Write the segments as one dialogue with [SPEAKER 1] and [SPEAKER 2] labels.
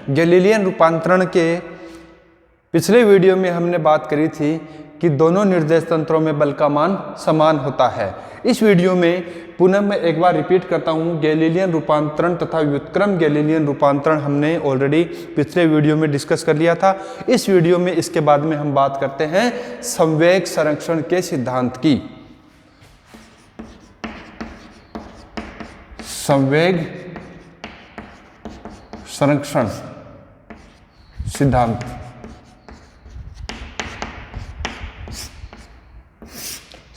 [SPEAKER 1] Galilean रूपांतरण के पिछले वीडियो में हमने बात करी थी कि दोनों निर्देश तंत्रों में बल का मान समान होता है। इस वीडियो में पुनः मैं एक बार रिपीट करता हूँ, गैलीलियन रूपांतरण तथा व्युत्क्रम गैलीलियन रूपांतरण हमने ऑलरेडी पिछले वीडियो में डिस्कस कर लिया था। इस वीडियो में इसके बाद में हम बात करते हैं संवेग संरक्षण के सिद्धांत की। संवेग संरक्षण सिद्धांत।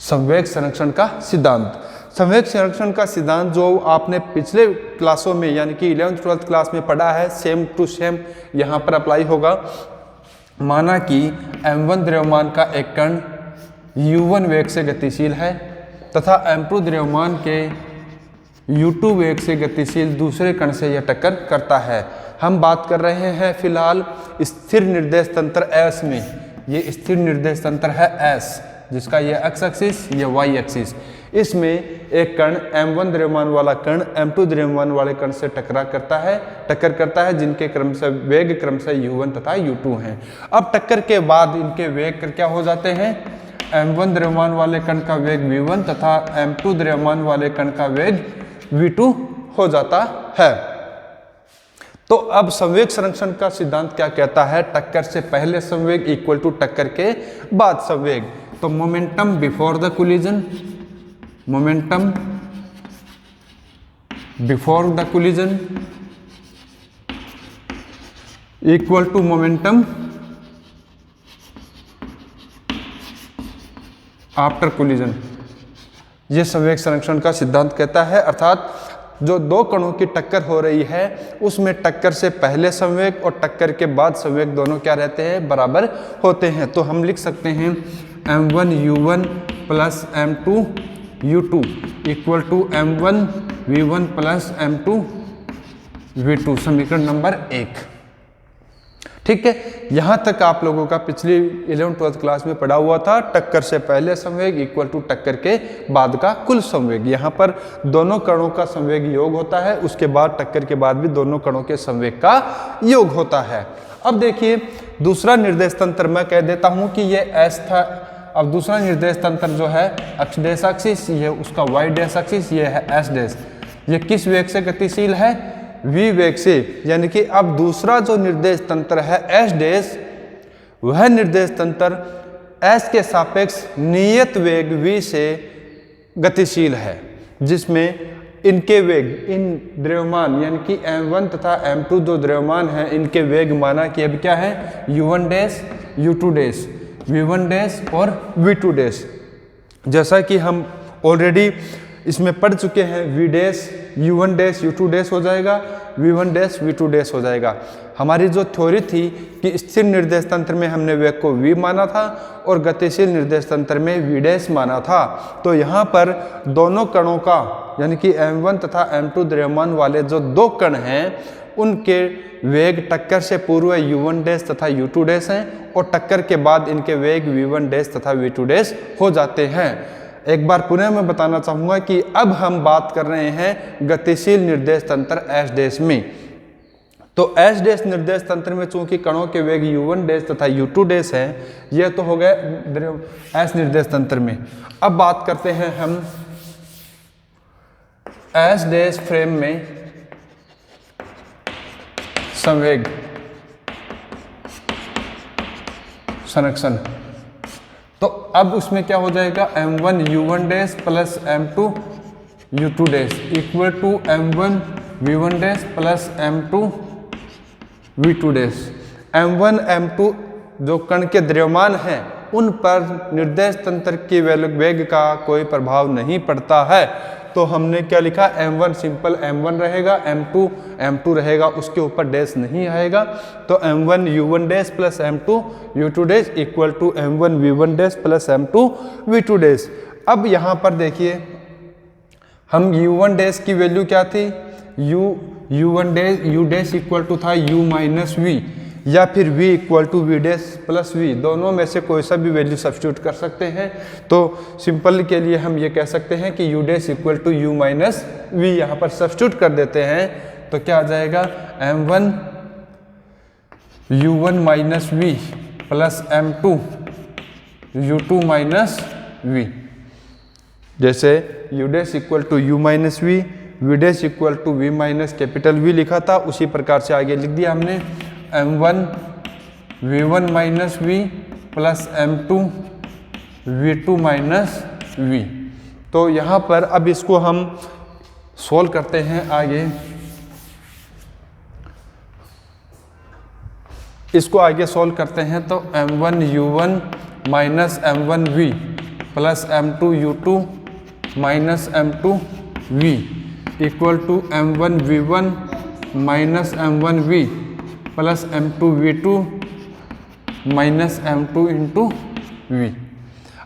[SPEAKER 1] संवेग संरक्षण का सिद्धांत। संवेग संरक्षण का सिद्धांत जो आपने पिछले क्लासों में यानी कि 11th 12th क्लास में पढ़ा है, सेम टू सेम यहाँ पर अप्लाई होगा। माना कि m1 द्रव्यमान का एक कण u1 वेग से गतिशील है तथा m2 द्रव्यमान के u2 वेग से गतिशील दूसरे कण से यह टक्कर करता है। हम बात कर रहे हैं फिलहाल स्थिर निर्देश तंत्र S में। ये स्थिर निर्देश तंत्र है S, जिसका ये x एक्सिस, ये y एक्सिस। इसमें एक कण m1 द्रव्यमान वाला कण m2 द्रव्यमान वाले कण से टक्कर करता है जिनके क्रमशः वेग क्रमशः u1 तथा u2 हैं। अब टक्कर के बाद इनके वेग क्या हो जाते हैं? m1 द्रव्यमान वाले कण का वेग v1 तथा m2 द्रव्यमान वाले कण का वेग v2 हो जाता है। तो अब संवेग संरक्षण का सिद्धांत क्या कहता है? टक्कर से पहले संवेग इक्वल टू टक्कर के बाद संवेग। तो momentum before the collision, momentum before the collision equal to momentum after collision. यह संवेग संरक्षण का सिद्धांत कहता है। अर्थात जो दो कणों की टक्कर हो रही है उसमें टक्कर से पहले संवेग और टक्कर के बाद संवेग दोनों क्या रहते हैं? बराबर होते हैं। तो हम लिख सकते हैं m1 u1 plus m2 u2 equal to m1 v1 plus m2 v2, समीकरण नंबर 1। ठीक है, यहां तक आप लोगों का पिछली 11th 12th क्लास में पढ़ा हुआ था। टक्कर से पहले संवेग इक्वल टू टक्कर के बाद का कुल संवेग। यहाँ पर दोनों कणों का संवेग योग होता है, उसके बाद टक्कर के बाद भी दोनों कणों के संवेग का योग होता है। अब देखिए दूसरा निर्देश तंत्र मैं कह देता हूं कि ये S था। अब दूसरा निर्देश तंत्र जो है x डैश एक्सिस, ये उसका y डैश एक्सिस, ये है S डैश। ये किस वेग से गतिशील है? v वेग से। यानी कि अब दूसरा जो निर्देश तंत्र है S डैश, वह निर्देश तंत्र S के सापेक्ष नियत वेग v से गतिशील है, जिसमें इनके वेग, इन द्रव्यमान यानी कि m1 तथा m2 दो द्रव्यमान हैं, इनके वेग माना कि अब क्या है? u1 dash, u2 dash, v1 dash और v2 डैश। जैसा कि हम ऑलरेडी इसमें पढ़ चुके हैं, v dash u1 dash u2 dash हो जाएगा, v1 डैश v2 डैश हो जाएगा। हमारी जो थ्योरी थी कि स्थिर निर्देश तंत्र में हमने वेग को v माना था और गतिशील निर्देश तंत्र में v डैश माना था। तो यहाँ पर दोनों कणों का यानी कि m1 तथा m2 द्रव्यमान वाले जो दो कण हैं उनके वेग टक्कर से पूर्व u1 डैश तथा u2 डैश हैं और टक्कर के बाद इनके वेग v1 डैश तथा v2 डैश हो जाते हैं। एक बार पुनः मैं बताना चाहूँगा कि अब हम बात कर रहे हैं गतिशील निर्देश तंत्र S डैश में। तो S डैश निर्देश तंत्र में चूंकि कणों के वेग u1 डैश तथा u2 डैश हैं, यह तो हो गए S निर्देश तंत्र में। अब बात करते हैं हम S डैश फ्रेम में संवेग संरक्षण। तो अब उसमें क्या हो जाएगा? m1 u1 dash plus m2 u2 dash equal to m1 v1 dash plus m2 v2 dash. m1 m2 जो कण के द्रव्यमान हैं उन पर निर्देश तंत्र की वेग का कोई प्रभाव नहीं पड़ता है। तो हमने क्या लिखा? m1 सिंपल m1 रहेगा, m2 रहेगा, उसके ऊपर डैश नहीं आएगा। तो m1 u1 dash plus m2 u2 dash equal to m1 v1 dash plus m2 v2 dash. अब यहाँ पर देखिए हम u1 डैश की वैल्यू क्या थी? u डैश इक्वल टू था u माइनस v, या फिर v equal to v dash plus v, दोनों में से कोई सा भी वैल्यू सब्स्टिट्यूट कर सकते हैं। तो सिंपल के लिए हम ये कह सकते हैं कि u dash equal to u minus v, यहाँ पर सब्स्टिट्यूट कर देते हैं तो क्या आ जाएगा? m1 u1 minus V plus m2 u2 minus V. जैसे u dash equal to u minus V, v dash equal to v minus capital V लिखा था, उसी प्रकार से आगे लिख दिया हमने m1 v1 minus v plus m2 v2 minus v। तो यहाँ पर अब इसको हम सोल्व करते हैं आगे। इसको आगे सोल्व करते हैं तो m1 u1 minus m1 v plus m2 u2 minus m2 v equal to m1 v1 minus m1 v plus m2 v2 minus m2 into v।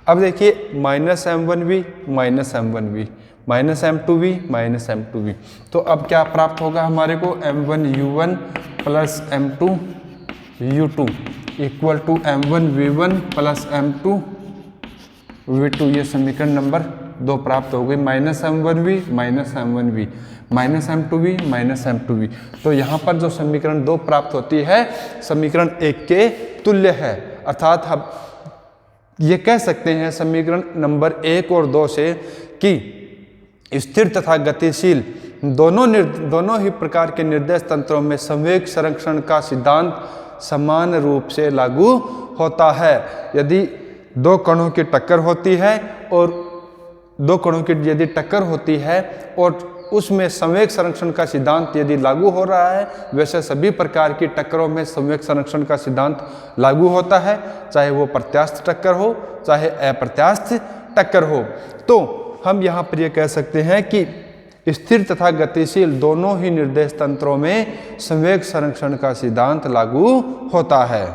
[SPEAKER 1] अब देखिए minus m1 v minus m1 v minus m2 v minus m2 v। तो अब क्या प्राप्त होगा हमारे को m1 u1 plus m2 u2 equal to m1 v1 plus m2 v2। ये समीकरण नंबर 2 प्राप्त हो गई। Minus m1v minus m1v minus m2v minus m2v। तो यहाँ पर जो समीकरण 2 प्राप्त होती है समीकरण 1 के तुल्य है। अर्थात हम ये कह सकते हैं समीकरण नंबर 1 और 2 से कि स्थिर तथा गतिशील दोनों ही प्रकार के निर्देश तंत्रों में संवेग संरक्षण का सिद्धांत समान रूप से लागू होता है। यदि दो कणों की टक्कर होती है और उसमें संवेग संरक्षण का सिद्धांत यदि लागू हो रहा है, वैसे सभी प्रकार की टक्करों में संवेग संरक्षण का सिद्धांत लागू होता है, चाहे वो प्रत्यास्थ टक्कर हो चाहे अप्रत्यास्थ टक्कर हो। तो हम यहाँ पर ये कह सकते हैं कि स्थिर तथा गतिशील दोनों ही निर्देश तंत्रों में संवेग संरक्षण का सिद्धांत लागू होता है।